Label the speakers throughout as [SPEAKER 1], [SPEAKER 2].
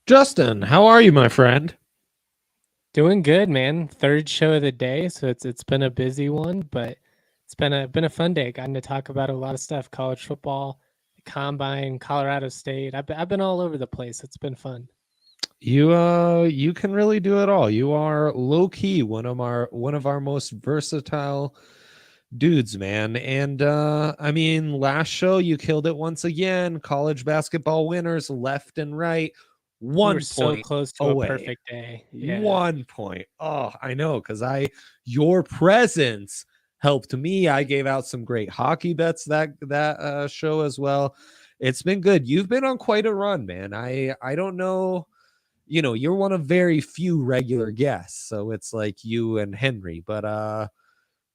[SPEAKER 1] Justin, how are you, my friend?
[SPEAKER 2] Doing good, man. Third show of the day, so it's been a busy one, but it's been a fun day. Gotten to talk about a lot of stuff: college football, the combine, Colorado State. I've been all over the place. It's been fun.
[SPEAKER 1] You can really do it all. You are low key one of our most versatile dudes, man. And I mean, last show you killed it once again. College basketball winners left and right.
[SPEAKER 2] We were
[SPEAKER 1] One
[SPEAKER 2] so
[SPEAKER 1] point
[SPEAKER 2] close to a
[SPEAKER 1] away.
[SPEAKER 2] perfect day. Yeah.
[SPEAKER 1] 1 point. Oh, I know, because your presence helped me. I gave out some great hockey bets that show as well. It's been good. You've been on quite a run, man. I don't know. You're one of very few regular guests, so it's like you and Henry. But I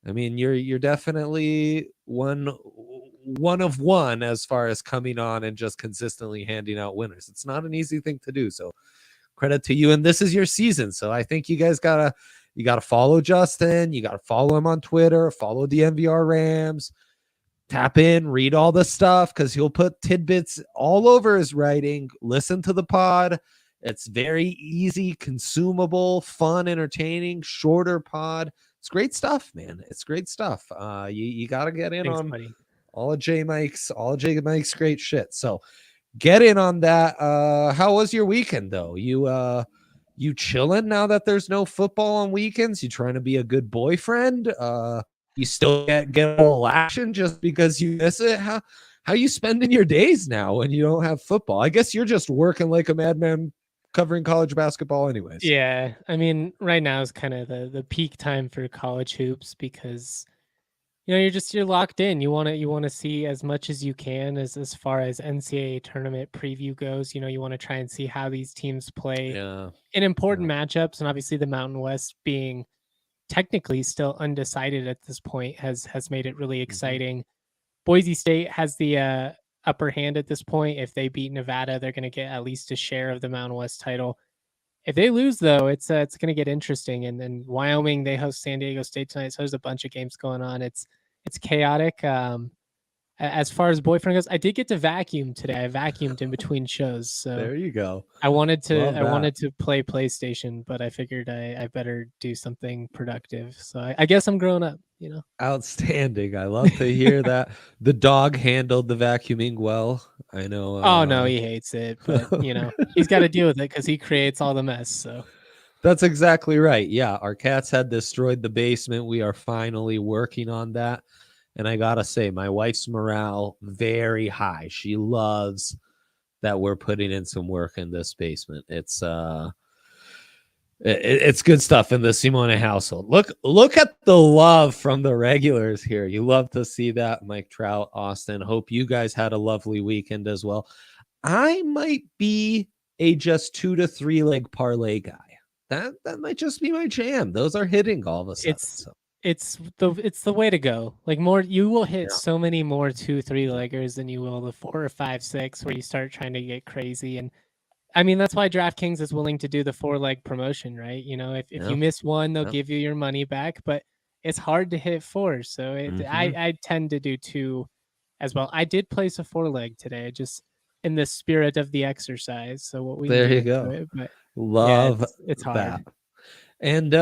[SPEAKER 1] mean, you're definitely one of one as far as coming on and just consistently handing out winners. It's not an easy thing to do. So credit to you. And this is your season. So I think you guys gotta follow Justin. You gotta follow him on Twitter, follow the DNVR Rams, tap in, read all the stuff, because he'll put tidbits all over his writing. Listen to the pod. It's very easy, consumable, fun, entertaining, shorter pod. It's great stuff, man. It's great stuff. You gotta get in
[SPEAKER 2] Thanks,
[SPEAKER 1] on
[SPEAKER 2] buddy.
[SPEAKER 1] all of J Mike's great shit. So get in on that. How was your weekend though? You chilling now that there's no football on weekends? You trying to be a good boyfriend? You still get a little action just because you miss it? How you spending your days now when you don't have football? I guess you're just working like a madman covering college basketball anyways.
[SPEAKER 2] Yeah. I mean, right now is kind of the peak time for college hoops because you're locked in. You want to see as much as you can as far as NCAA tournament preview goes. You want to try and see how these teams play
[SPEAKER 1] Yeah.
[SPEAKER 2] in important
[SPEAKER 1] Yeah.
[SPEAKER 2] matchups, and obviously the Mountain West being technically still undecided at this point has made it really
[SPEAKER 1] Mhm.
[SPEAKER 2] exciting. Boise State has the upper hand at this point. If they beat Nevada, they're going to get at least a share of the Mountain West title. If they lose, though, it's going to get interesting. And then Wyoming, they host San Diego State tonight, so there's a bunch of games going on. It's chaotic. As far as boyfriend goes, I did get to vacuum today. I vacuumed in between shows, so
[SPEAKER 1] There you go.
[SPEAKER 2] I wanted to
[SPEAKER 1] Love
[SPEAKER 2] I
[SPEAKER 1] that.
[SPEAKER 2] wanted to play PlayStation, but I figured I better do something productive. So I guess I'm growing up.
[SPEAKER 1] Outstanding. I love to hear that. The dog handled the vacuuming well. I
[SPEAKER 2] Oh no,
[SPEAKER 1] know.
[SPEAKER 2] he hates it, but he's got to deal with it because he creates all the mess. So
[SPEAKER 1] That's exactly right. Yeah, our cats had destroyed the basement. We are finally working on that. And I gotta say, my wife's morale very high. She loves that we're putting in some work in this basement. It's good stuff in the Simone household. Look at the love from the regulars here. You love to see that. Mike Trout, Austin. Hope you guys had a lovely weekend as well. I might be a just 2 to 3 leg parlay guy. That might just be my jam. Those are hitting all of a sudden.
[SPEAKER 2] it's
[SPEAKER 1] So
[SPEAKER 2] it's the way to go. Like more, you will hit
[SPEAKER 1] yeah,
[SPEAKER 2] so many more 2, 3 leggers than you will the 4 or 5, 6, where you start trying to get crazy. And I mean, that's why DraftKings is willing to do the 4 leg promotion, right? If
[SPEAKER 1] yeah,
[SPEAKER 2] you miss one, they'll
[SPEAKER 1] yeah.
[SPEAKER 2] give you your money back, but it's hard to hit four. So
[SPEAKER 1] Mm-hmm.
[SPEAKER 2] I tend to do two as well. I did place a 4 leg today, just in the spirit of the exercise. So what we can
[SPEAKER 1] There
[SPEAKER 2] get
[SPEAKER 1] you
[SPEAKER 2] into
[SPEAKER 1] go.
[SPEAKER 2] it, but yeah,
[SPEAKER 1] Love
[SPEAKER 2] it's
[SPEAKER 1] that.
[SPEAKER 2] hard.
[SPEAKER 1] And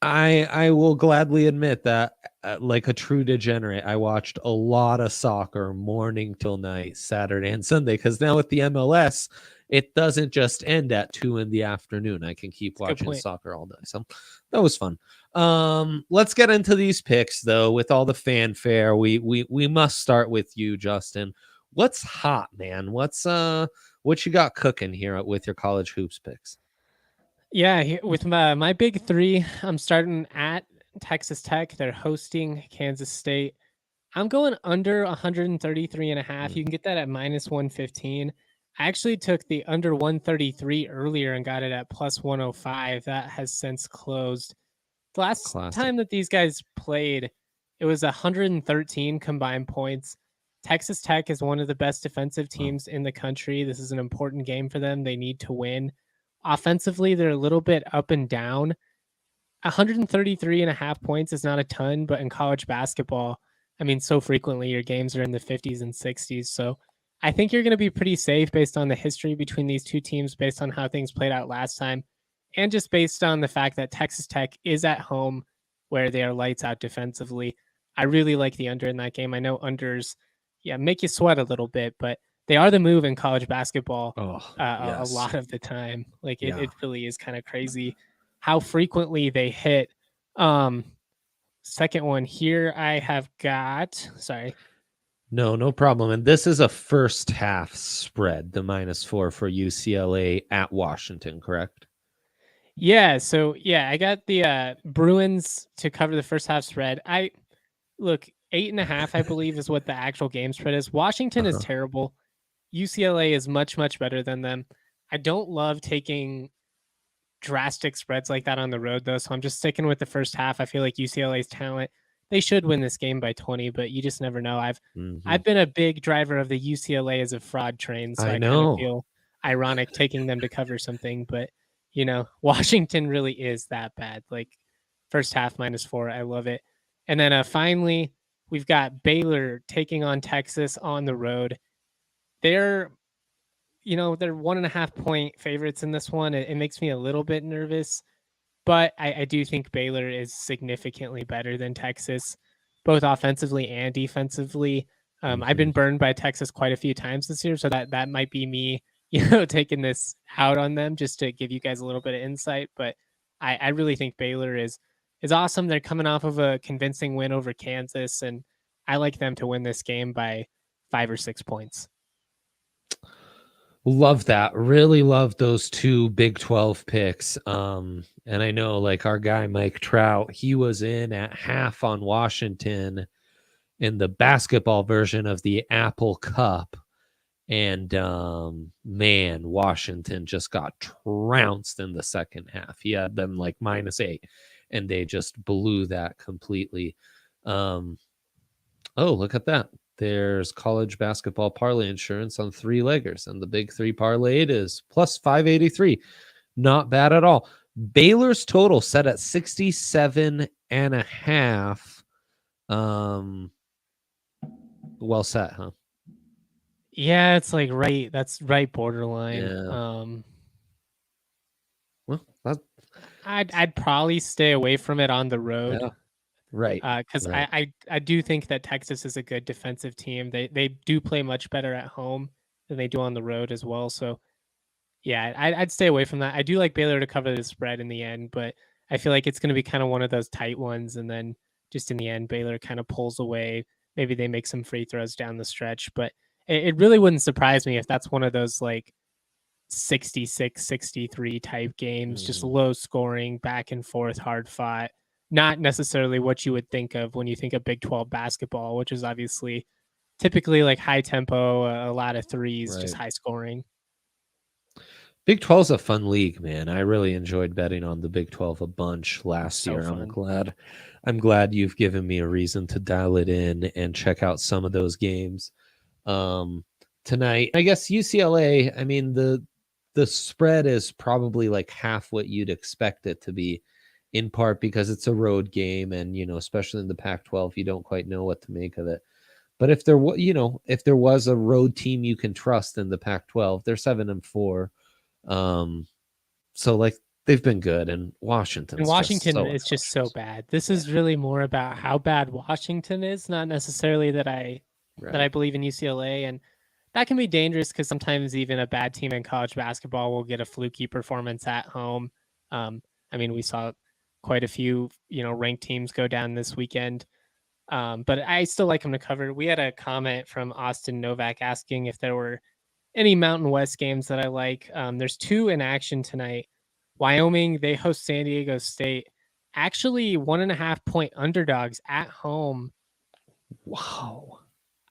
[SPEAKER 1] I will gladly admit that, like a true degenerate, I watched a lot of soccer morning till night, Saturday and Sunday. Because now with the MLS, it doesn't just end at 2 in the afternoon. I can keep
[SPEAKER 2] It's a good
[SPEAKER 1] watching
[SPEAKER 2] point.
[SPEAKER 1] soccer all day. So that was fun. Let's get into these picks though. With all the fanfare, we must start with you, Justin. What's hot, man? What you got cooking here with your college hoops picks?
[SPEAKER 2] Yeah, with my big three, I'm starting at Texas Tech. They're hosting Kansas State. I'm going under 133 and a half.
[SPEAKER 1] Mm,
[SPEAKER 2] You can get that at minus 115. I actually took the under 133 earlier and got it at plus 105. That has since closed. The last
[SPEAKER 1] classic.
[SPEAKER 2] time that these guys played, it was 113 combined points. Texas Tech is one of the best defensive
[SPEAKER 1] Wow.
[SPEAKER 2] teams in the country. This is an important game for them. They need to win. Offensively, they're a little bit up and down. 133 and a half points is not a ton, but in college basketball, I mean, so frequently your games are in the 50s and 60s. So I think you're going to be pretty safe based on the history between these two teams, based on how things played out last time, and just based on the fact that Texas Tech is at home where they are lights out defensively. I really like the under in that game. I know unders, make you sweat a little bit, but they are the move in college basketball
[SPEAKER 1] Oh,
[SPEAKER 2] a
[SPEAKER 1] yes.
[SPEAKER 2] lot of the time. Like
[SPEAKER 1] Yeah.
[SPEAKER 2] it really is kind of crazy how frequently they hit. Second one here, I have got, sorry.
[SPEAKER 1] No problem. And this is a first half spread, the -4 for UCLA at Washington, correct?
[SPEAKER 2] Yeah, so I got the Bruins to cover the first half spread. I look 8.5, I believe, is what the actual game spread is. Washington is
[SPEAKER 1] Uh-huh.
[SPEAKER 2] terrible. UCLA is much better than them. I don't love taking drastic spreads like that on the road though, so I'm just sticking with the first half. I feel like UCLA's talent, they should win this game by 20, but you just never know.
[SPEAKER 1] Mhm.
[SPEAKER 2] I've been a big driver of the UCLA as a fraud train, so
[SPEAKER 1] I
[SPEAKER 2] I kind of
[SPEAKER 1] know.
[SPEAKER 2] feel ironic taking them to cover something, but Washington really is that bad. Like first half -4, I love it. And then finally, we've got Baylor taking on Texas on the road. They're they're 1.5 point favorites in this one. It makes me a little bit nervous, but I do think Baylor is significantly better than Texas, both offensively and defensively. I've
[SPEAKER 1] Mhm.
[SPEAKER 2] been burned by Texas quite a few times this year, so that might be me, taking this out on them just to give you guys a little bit of insight. But I really think Baylor is awesome. They're coming off of a convincing win over Kansas, and I like them to win this game by 5 or 6 points.
[SPEAKER 1] Love that. Really love those two Big 12 picks. And I know like our guy Mike Trout, he was in at half on Washington in the basketball version of the Apple Cup. And man, Washington just got trounced in the second half. He had them like -8, and they just blew that completely. Oh, look at that. There's college basketball parlay insurance on 3-leggers, and the big 3 parlay it is plus 583. Not bad at all. Baylor's total set at 67.5. Well set, huh?
[SPEAKER 2] Yeah, it's like that's right borderline.
[SPEAKER 1] Yeah. Well, that,
[SPEAKER 2] I'd probably stay away from it on the road.
[SPEAKER 1] yeah. Right.
[SPEAKER 2] Because
[SPEAKER 1] Right.
[SPEAKER 2] I do think that Texas is a good defensive team. They do play much better at home than they do on the road as well. So yeah, I'd stay away from that. I do like Baylor to cover the spread in the end, but I feel like it's going to be kind of one of those tight ones, and then just in the end, Baylor kind of pulls away. Maybe they make some free throws down the stretch, but it really wouldn't surprise me if that's one of those like 66-63 type games, just
[SPEAKER 1] Mm.
[SPEAKER 2] low scoring, back and forth, hard fought. Not necessarily what you would think of when you think of Big 12 basketball, which is obviously typically like high tempo, a lot of threes, just
[SPEAKER 1] Right.
[SPEAKER 2] high scoring.
[SPEAKER 1] Big 12 is a fun league, man. I really enjoyed betting on the Big 12 a bunch last
[SPEAKER 2] So
[SPEAKER 1] year.
[SPEAKER 2] fun.
[SPEAKER 1] I'm glad you've given me a reason to dial it in and check out some of those games tonight. I guess UCLA, I mean the spread is probably like half what you'd expect it to be, in part because it's a road game, and especially in the Pac-12, you don't quite know what to make of it. But if there if there was a road team you can trust in the Pac-12, they're 7-4. So like they've been good, and
[SPEAKER 2] And
[SPEAKER 1] Washington's just
[SPEAKER 2] Washington
[SPEAKER 1] so
[SPEAKER 2] is just so
[SPEAKER 1] atrocious.
[SPEAKER 2] bad. This
[SPEAKER 1] Yeah,
[SPEAKER 2] is really more about how bad Washington is, not necessarily that I
[SPEAKER 1] right.
[SPEAKER 2] believe in UCLA. And that can be dangerous because sometimes even a bad team in college basketball will get a fluky performance at home. I mean, we saw quite a few, ranked teams go down this weekend. But I still like them to cover. We had a comment from Austin Novak asking if there were any Mountain West games that I like. There's 2 in action tonight. Wyoming, they host San Diego State. Actually, 1.5 point underdogs at home.
[SPEAKER 1] Wow.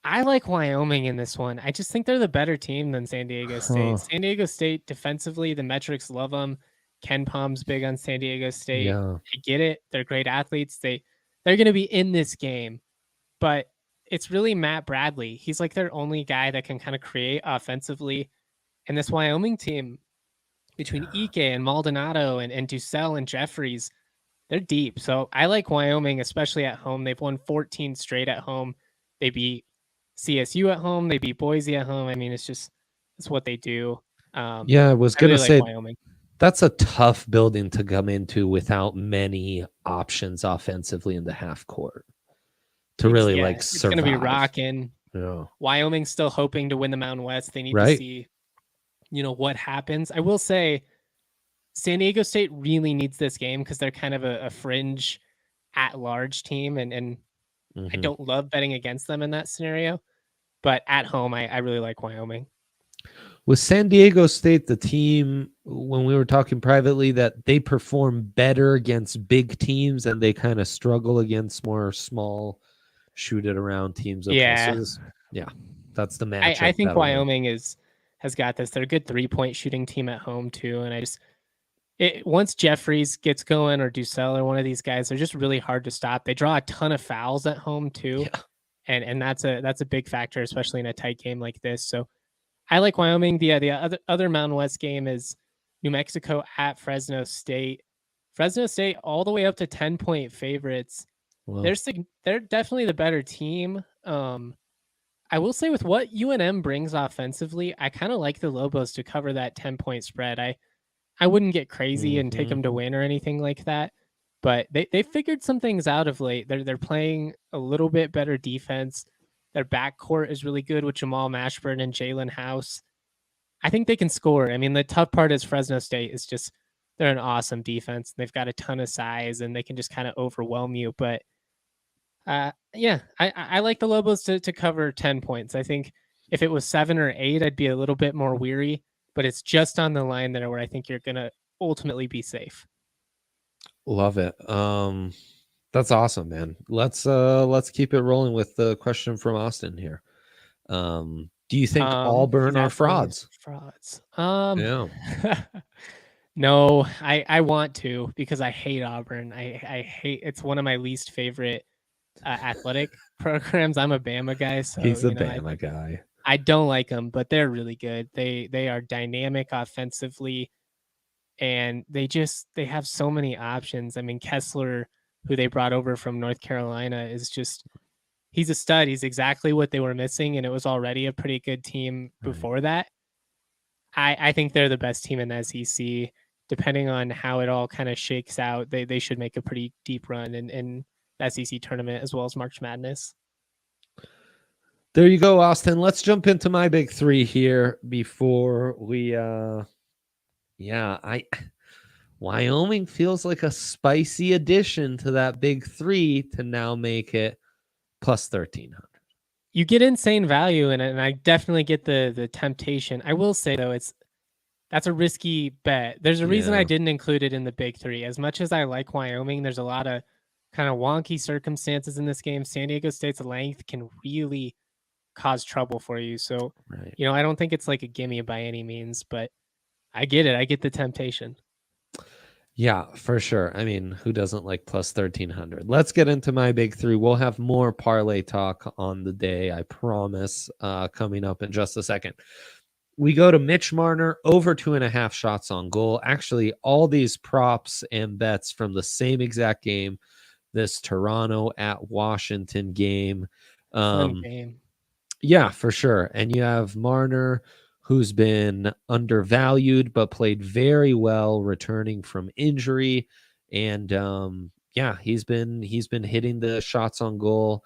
[SPEAKER 2] I like Wyoming in this one. I just think they're the better team than San Diego State.
[SPEAKER 1] Huh.
[SPEAKER 2] San Diego State defensively, the metrics love them. Ken Palm's big on San Diego State.
[SPEAKER 1] Yeah.
[SPEAKER 2] I get it. They're great athletes. They're going to be in this game, but it's really Matt Bradley. He's like their only guy that can kind of create offensively. And this Wyoming team, between
[SPEAKER 1] Yeah.
[SPEAKER 2] Ike and Maldonado and Dussel and Jeffries, they're deep. So I like Wyoming, especially at home. They've won 14 straight at home. They beat CSU at home. They beat Boise at home. I mean, it's what they do.
[SPEAKER 1] I was
[SPEAKER 2] I
[SPEAKER 1] gonna
[SPEAKER 2] really like
[SPEAKER 1] say
[SPEAKER 2] Wyoming.
[SPEAKER 1] that's a tough building to come into without many options offensively in the half court to really like
[SPEAKER 2] It's going to be
[SPEAKER 1] survive.
[SPEAKER 2] rocking.
[SPEAKER 1] Yeah.
[SPEAKER 2] Wyoming's still hoping to win the Mountain West. They need to
[SPEAKER 1] Right.
[SPEAKER 2] see, what happens. I will say San Diego State really needs this game because they're kind of a fringe at-large team, and I don't love betting against them in that scenario. But at home, I really like Wyoming.
[SPEAKER 1] Was San Diego State the team when we were talking privately that they perform better against big teams and they kind of struggle against more small, shoot it around teams? Okay,
[SPEAKER 2] Yeah.
[SPEAKER 1] so that's the matchup.
[SPEAKER 2] I think Wyoming has got this. They're a good 3-point shooting team at home too, and once Jeffries gets going or Ducell or one of these guys, they're just really hard to stop. They draw a ton of fouls at home too, and that's a big factor, especially in a tight game like this. So I like Wyoming. The other Mountain West game is New Mexico at Fresno State. Fresno State all the way up to 10-point favorites.
[SPEAKER 1] Wow.
[SPEAKER 2] They're definitely the better team. I will say with what UNM brings offensively, I kind of like the Lobos to cover that 10-point spread. I wouldn't get crazy and take them to win or anything like that, but they figured some things out of late. They're playing a little bit better defense. Their backcourt is really good with Jamal Mashburn and Jalen House. I think they can score. I mean, the tough part is Fresno State is just they're an awesome defense. They've got a ton of size and they can just kind of overwhelm you. But I like the Lobos to cover 10 points. I think if it was 7 or 8, I'd be a little bit more weary. But it's just on the line there where I think you're gonna ultimately be safe.
[SPEAKER 1] Love it. That's awesome, man. Let's keep it rolling with the question from Austin here. Do you think Auburn are frauds?
[SPEAKER 2] Frauds.
[SPEAKER 1] Yeah.
[SPEAKER 2] No, I want to because I hate Auburn. I hate it's one of my least favorite athletic programs. I'm a Bama guy, so
[SPEAKER 1] he's a Bama guy.
[SPEAKER 2] I don't like them, but they're really good. They are dynamic offensively, and they have so many options. I mean, Kessler, who they brought over from North Carolina, he's a stud. He's exactly what they were missing, and it was already a pretty good team before that. I think they're the best team in the SEC. Depending on how it all kind of shakes out, they should make a pretty deep run in the SEC tournament as well as March Madness.
[SPEAKER 1] There you go, Austin. Let's jump into my big three here before we Wyoming feels like a spicy addition to that big three to now make it plus 1,300.
[SPEAKER 2] You get insane value in it, and I definitely get the temptation. I will say though, that's a risky bet. There's a reason I didn't include it in the big three. As much as I like Wyoming, there's a lot of kind of wonky circumstances in this game. San Diego State's length can really cause trouble for you. So, I don't think it's like a gimme by any means, but I get it. I get the temptation.
[SPEAKER 1] Yeah, for sure. I mean, who doesn't like plus 1,300? Let's get into my big three. We'll have more parlay talk on the day, I promise, coming up in just a second. We go to Mitch Marner, over 2.5 shots on goal. Actually, all these props and bets from the same exact game, this Toronto at Washington game.
[SPEAKER 2] Fun game.
[SPEAKER 1] Yeah, for sure. And you have Marner, who's been undervalued but played very well returning from injury. And he's been hitting the shots on goal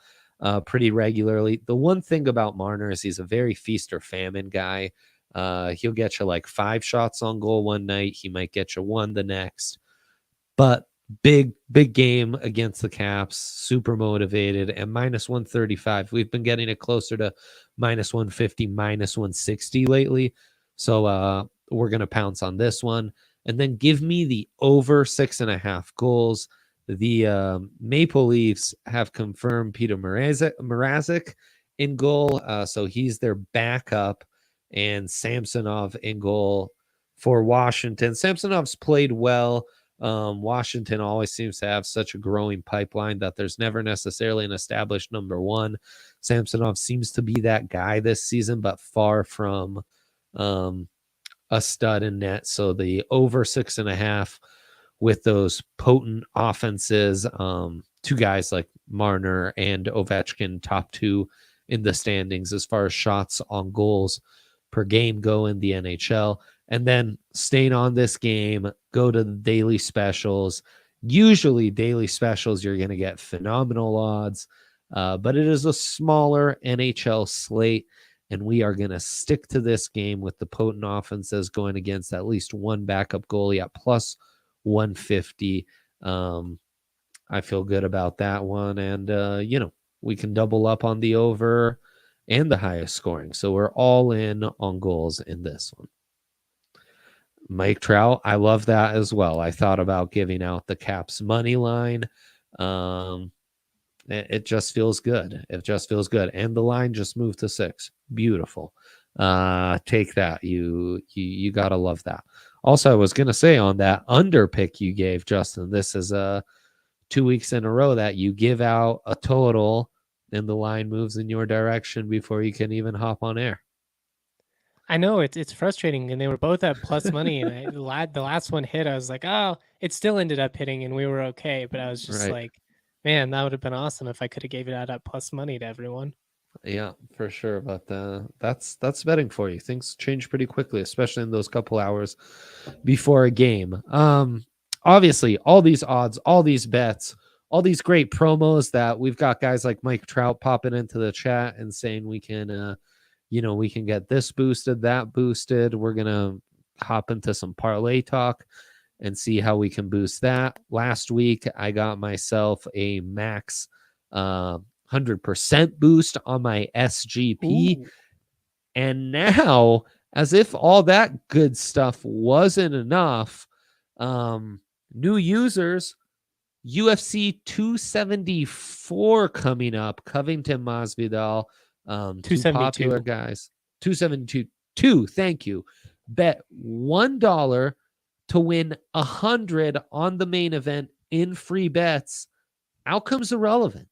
[SPEAKER 1] pretty regularly. The one thing about Marner is he's a very feast or famine guy. He'll get you like 5 shots on goal one night. He might get you 1 the next. But big game against the Caps, super motivated, and minus 135. We've been getting it closer to minus 150, minus 160 lately. So we're going to pounce on this one. And then give me the over 6.5 goals. The Maple Leafs have confirmed Peter Mrazek in goal. So he's their backup, and Samsonov in goal for Washington. Samsonov's played well. Washington always seems to have such a growing pipeline that there's never necessarily an established number one. Samsonov seems to be that guy this season, but far from a stud in net. So the over 6.5 with those potent offenses, 2 guys like Marner and Ovechkin, top 2 in the standings as far as shots on goals per game go in the NHL. And then staying on this game, go to the daily specials. Usually daily specials, you're going to get phenomenal odds, but it is a smaller NHL slate, and we are going to stick to this game with the potent offenses going against at least one backup goalie at plus 150. I feel good about that one, and we can double up on the over and the highest scoring. So we're all in on goals in this one. Mike Trout, I love that as well. I thought about giving out the Caps money line. It just feels good. It just feels good. And the line just moved to 6. Beautiful. Take that. You got to love that. Also, I was going to say on that under pick you gave, Justin, this is 2 weeks in a row that you give out a total and the line moves in your direction before you can even hop on air.
[SPEAKER 2] I know it's frustrating, and they were both at plus money, and the last one hit. I was like, oh, it still ended up hitting, and we were okay. But I was just like, man, that would have been awesome if I could have gave it out at plus money to everyone.
[SPEAKER 1] Yeah, for sure. But that's betting for you. Things change pretty quickly, especially in those couple hours before a game. Obviously, all these odds, all these bets, all these great promos that we've got guys like Mike Trout popping into the chat and saying we can we can get this boosted, that boosted. We're going to hop into some parlay talk and see how we can boost that. Last week, I got myself a max 100% boost on my SGP. Ooh. And now, as if all that good stuff wasn't enough, new users, UFC 274 coming up, Covington Masvidal. 2 popular guys. 272. Thank you. Bet $1 to win 100 on the main event in free bets. Outcome's irrelevant.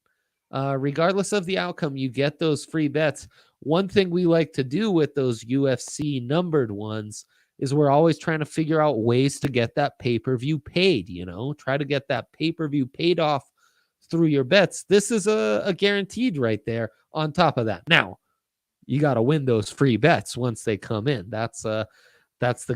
[SPEAKER 1] Regardless of the outcome, you get those free bets. One thing we like to do with those UFC numbered ones is we're always trying to figure out ways to get that pay-per-view paid, try to get that pay-per-view paid off through your bets. This is a guaranteed right there on top of that. Now, you got to win those free bets once they come in. That's the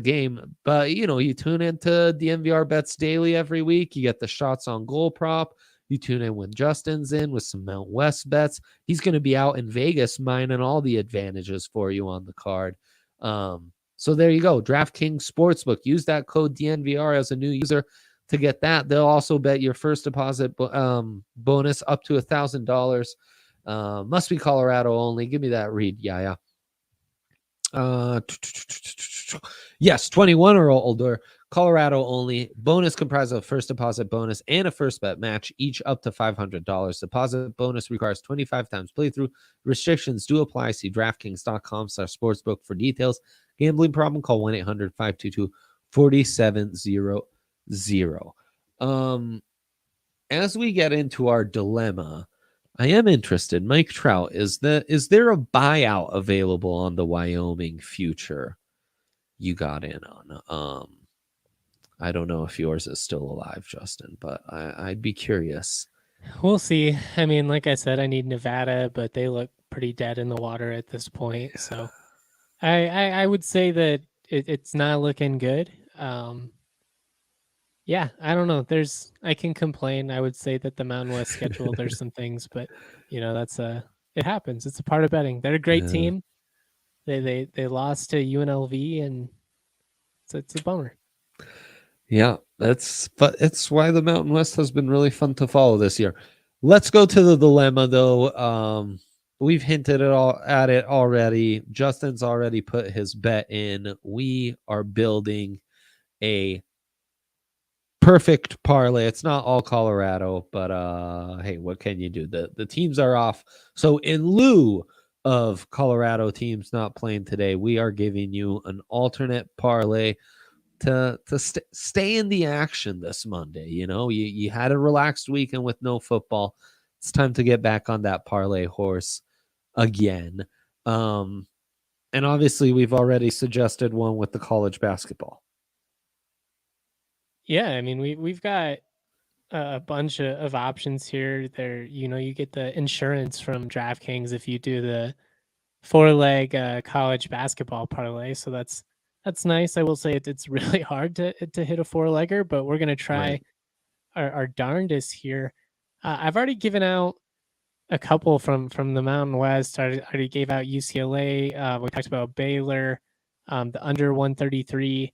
[SPEAKER 1] game. But, you tune into DNVR Bets Daily every week. You get the shots on goal prop. You tune in when Justin's in with some Mount West bets. He's going to be out in Vegas mining all the advantages for you on the card. So there you go. DraftKings Sportsbook. Use that code DNVR as a new user to get that. They'll also bet your first deposit bonus up to $1,000. Must be Colorado only. Give me that read. Yeah. Yes, 21 or older. Colorado only. Bonus comprised of first deposit bonus and a first bet match, each up to $500. Deposit bonus requires 25 times playthrough. Restrictions do apply. See DraftKings.com/sportsbook for details. Gambling problem? Call 1-800-522-4700. As we get into our dilemma, I am interested. Mike Trout, is there a buyout available on the Wyoming future you got in on? I don't know if yours is still alive, Justin, but I'd be curious.
[SPEAKER 2] We'll see. I mean, like I said, I need Nevada, but they look pretty dead in the water at this point. So I would say that it's not looking good. Yeah, I don't know. I can complain. I would say that the Mountain West schedule, there's some things, but that's it happens. It's a part of betting. They're a great team. They lost to UNLV, and it's a bummer.
[SPEAKER 1] Yeah, but it's why the Mountain West has been really fun to follow this year. Let's go to the dilemma, though. We've hinted at it already. Justin's already put his bet in. We are building a perfect parlay. It's not all Colorado, but hey, what can you do? The teams are off. So in lieu of Colorado teams not playing today, we are giving you an alternate parlay to stay in the action this Monday. You had a relaxed weekend with no football. It's time to get back on that parlay horse again. And obviously we've already suggested one with the college basketball.
[SPEAKER 2] Yeah, I mean we've got a bunch of options here. There, you get the insurance from DraftKings if you do the 4-leg college basketball parlay. So that's nice. I will say it's really hard to hit a 4-legger, but we're gonna try
[SPEAKER 1] Right.
[SPEAKER 2] our darndest here. I've already given out a couple from the Mountain West. I already gave out UCLA. We talked about Baylor, the under 133.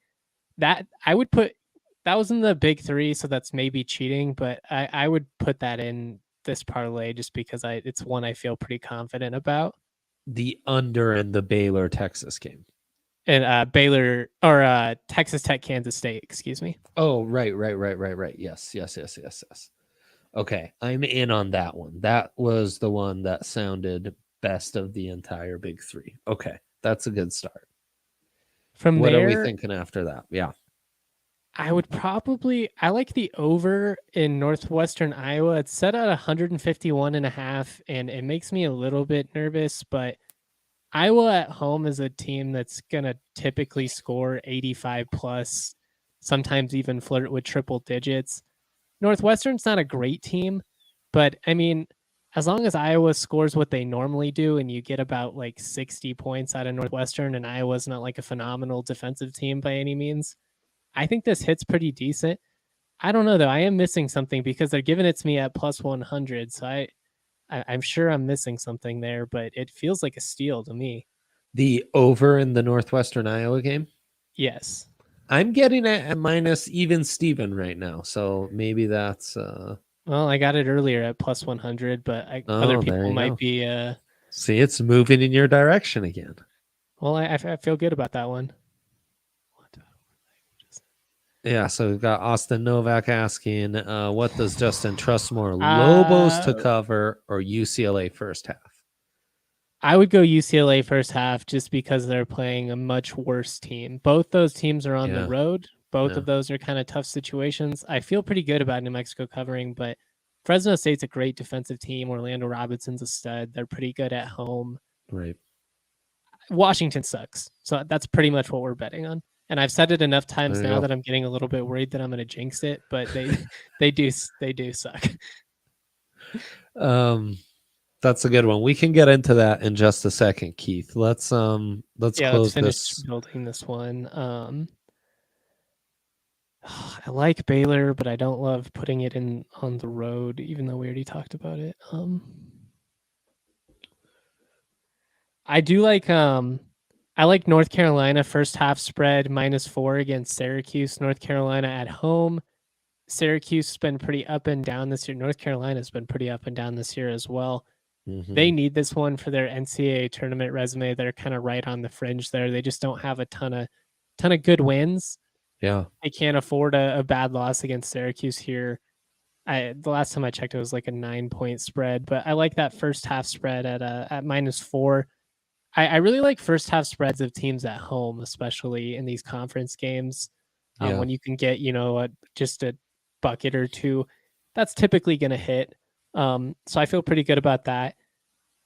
[SPEAKER 2] That I would put that was in the big three, so that's maybe cheating, but I would put that in this parlay just because it's one I feel pretty confident about.
[SPEAKER 1] The under in the Baylor Texas game.
[SPEAKER 2] And Baylor or Texas Tech, Kansas State, excuse me.
[SPEAKER 1] Oh, right. Yes. Okay, I'm in on that one. That was the one that sounded best of the entire big three. Okay, that's a good start.
[SPEAKER 2] From
[SPEAKER 1] What are we
[SPEAKER 2] there,
[SPEAKER 1] thinking after that? Yeah.
[SPEAKER 2] I like the over in Northwestern Iowa. It's set at 151.5, and it makes me a little bit nervous, but Iowa at home is a team that's going to typically score 85 plus, sometimes even flirt with triple digits. Northwestern's not a great team, but I mean, as long as Iowa scores what they normally do and you get about like 60 points out of Northwestern, and Iowa's not like a phenomenal defensive team by any means, I think this hit's pretty decent. I don't know though. I am missing something because they're giving it to me at plus 100. So I'm sure I'm missing something there, but it feels like a steal to me.
[SPEAKER 1] The over in the Northwestern Iowa game?
[SPEAKER 2] Yes.
[SPEAKER 1] I'm getting it at minus even Steven right now. So maybe that's
[SPEAKER 2] Well, I got it earlier at plus 100, but other people might be
[SPEAKER 1] see, it's moving in your direction again.
[SPEAKER 2] Well, I feel good about that one.
[SPEAKER 1] Yeah, so we've got Austin Novak asking, what does Justin trust more, Lobos to cover or UCLA first half?
[SPEAKER 2] I would go UCLA first half just because they're playing a much worse team. Both those teams are on the road. Both of those are kind of tough situations. I feel pretty good about New Mexico covering, but Fresno State's a great defensive team. Orlando Robinson's a stud. They're pretty good at home.
[SPEAKER 1] Right.
[SPEAKER 2] Washington sucks. So that's pretty much what we're betting on. And I've said it enough times now that I'm getting a little bit worried that I'm going to jinx it, but they do suck.
[SPEAKER 1] That's a good one. We can get into that in just a second, Keith. Let's close
[SPEAKER 2] finish building this one. I like Baylor, but I don't love putting it in on the road, even though we already talked about it. I do like I like North Carolina first half spread -4 against Syracuse. North Carolina at home. Syracuse has been pretty up and down this year. North Carolina's been pretty up and down this year as well. Mm-hmm. They need this one for their NCAA tournament resume. They're kind of right on the fringe there. They just don't have a ton of good wins.
[SPEAKER 1] Yeah,
[SPEAKER 2] they can't afford a bad loss against Syracuse here. The last time I checked, it was like a 9-point spread, but I like that first half spread at -4. I really like first half spreads of teams at home, especially in these conference games. When you can get, just a bucket or two, that's typically going to hit. So I feel pretty good about that.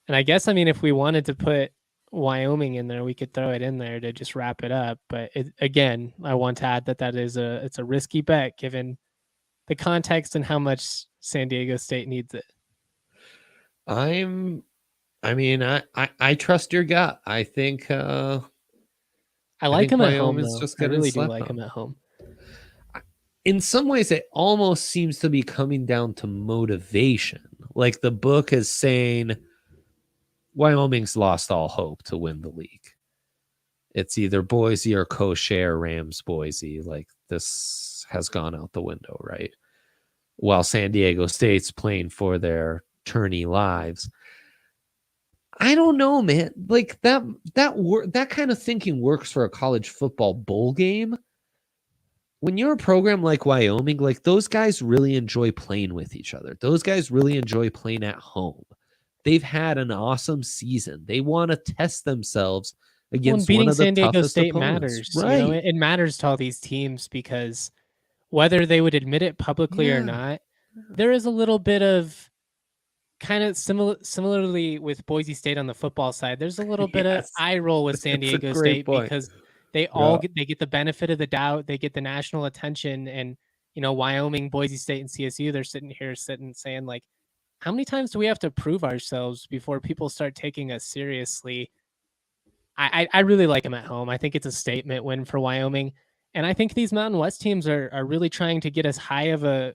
[SPEAKER 2] And I guess, if we wanted to put Wyoming in there, we could throw it in there to just wrap it up. But again, I want to add that it's a risky bet given the context and how much San Diego State needs it.
[SPEAKER 1] I trust your gut. I think
[SPEAKER 2] I like him at home. I really do like him at home.
[SPEAKER 1] In some ways, it almost seems to be coming down to motivation. Like the book is saying, Wyoming's lost all hope to win the league. It's either Boise or Kosher, Rams, Boise. Like this has gone out the window, right? While San Diego State's playing for their tourney lives. I don't know, man. Like that kind of thinking works for a college football bowl game. When you're a program like Wyoming, like those guys really enjoy playing with each other. Those guys really enjoy playing at home. They've had an awesome season. They want to test themselves against one of the
[SPEAKER 2] San Diego
[SPEAKER 1] toughest
[SPEAKER 2] State
[SPEAKER 1] opponents.
[SPEAKER 2] Matters. Right. It matters to all these teams because whether they would admit it publicly or not, there is a little bit of kind of similarly with Boise State on the football side. There's a little bit of eye roll with San Diego State because they get the benefit of the doubt. They get the national attention, and Wyoming, Boise State, and CSU, they're sitting saying like, how many times do we have to prove ourselves before people start taking us seriously? I really like them at home. I think it's a statement win for Wyoming. And I think these Mountain West teams are really trying to get as high of a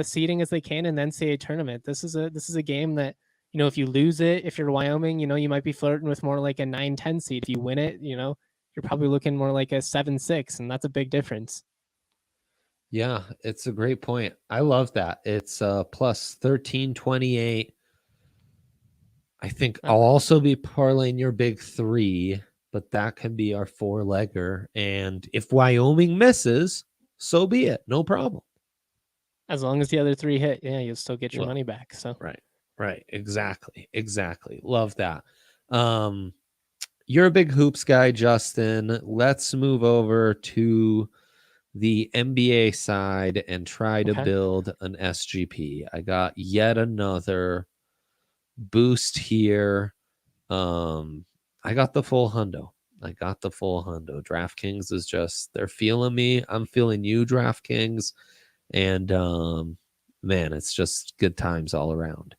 [SPEAKER 2] seeding as they can in the NCAA tournament. This is a game that, if you lose it, if you're Wyoming, you might be flirting with more like a 9-10 seed. If you win it, you're probably looking more like a 7-6, and that's a big difference.
[SPEAKER 1] Yeah, it's a great point. I love that. It's plus 1328. I think I'll also be parlaying your big three, but that can be our 4-legger. And if Wyoming misses, so be it. No problem.
[SPEAKER 2] As long as the other 3 hit, yeah, you'll still get your money back. So
[SPEAKER 1] right. Exactly. Love that. You're a big hoops guy, Justin. Let's move over to the NBA side and try to build an SGP. I got yet another boost here. I got the full hundo. DraftKings is just, they're feeling me. I'm feeling you, DraftKings. And man, it's just good times all around.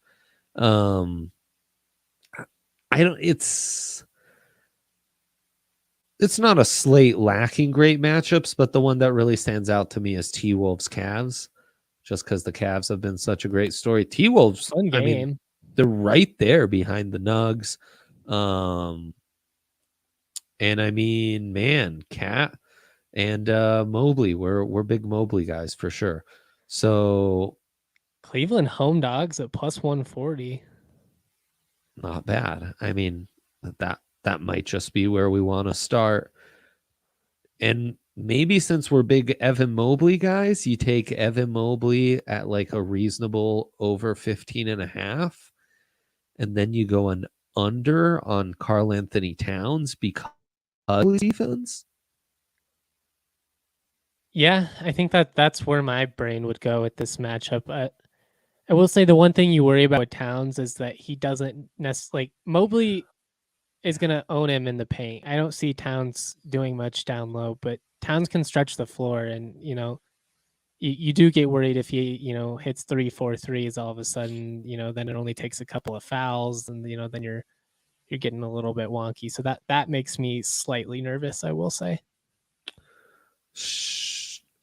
[SPEAKER 1] It's not a slate lacking great matchups, but the one that really stands out to me is T-Wolves Cavs, just because the Cavs have been such a great story. T-Wolves, I mean, they're right there behind the Nugs. And I mean, man, Cat and Mobley, we're big Mobley guys for sure. So
[SPEAKER 2] Cleveland home dogs at plus 140.
[SPEAKER 1] Not bad. I mean, that might just be where we want to start. And maybe since we're big Evan Mobley guys, you take Evan Mobley at like a reasonable over 15.5. And then you go an under on Karl Anthony Towns because of defense.
[SPEAKER 2] Yeah, I think that's where my brain would go with this matchup. I will say the one thing you worry about with Towns is that he doesn't necessarily, Mobley is going to own him in the paint. I don't see Towns doing much down low, but Towns can stretch the floor, and you do get worried if he hits 3-4 threes all of a sudden. Then it only takes a couple of fouls, and then you're getting a little bit wonky. So that makes me slightly nervous, I will say.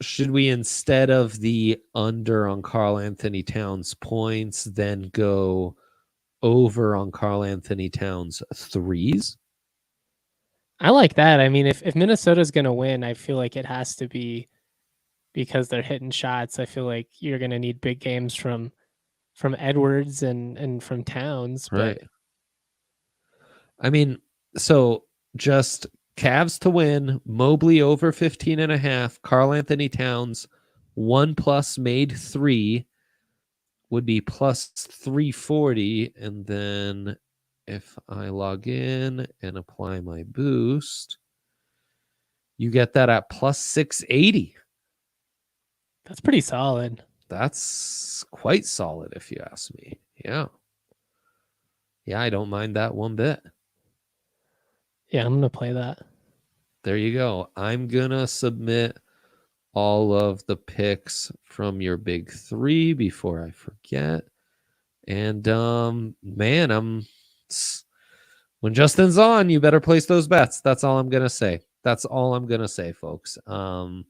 [SPEAKER 1] Should we, instead of the under on Karl Anthony Towns points, then go over on Karl Anthony Towns threes?
[SPEAKER 2] I like that. I mean, if Minnesota's going to win, I feel like it has to be because they're hitting shots. I feel like you're going to need big games from Edwards and from Towns.
[SPEAKER 1] Right. I mean, so just Cavs to win, Mobley over 15.5, Karl Anthony Towns 1+ made 3 would be plus 340. And then if I log in and apply my boost, you get that at plus 680.
[SPEAKER 2] That's pretty solid.
[SPEAKER 1] That's quite solid if you ask me. Yeah. Yeah, I don't mind that one bit.
[SPEAKER 2] Yeah, I'm going to play that.
[SPEAKER 1] There you go. I'm going to submit all of the picks from your big three before I forget. And man, when Justin's on, you better place those bets. That's all I'm going to say. Folks. No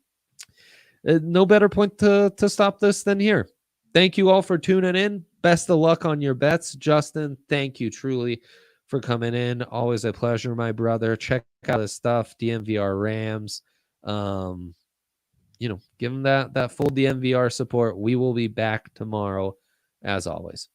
[SPEAKER 1] better point to stop this than here. Thank you all for tuning in. Best of luck on your bets. Justin, thank you truly for coming in. Always a pleasure, my brother. Check out his stuff, DNVR Rams. Give them that full DNVR support. We will be back tomorrow, as always.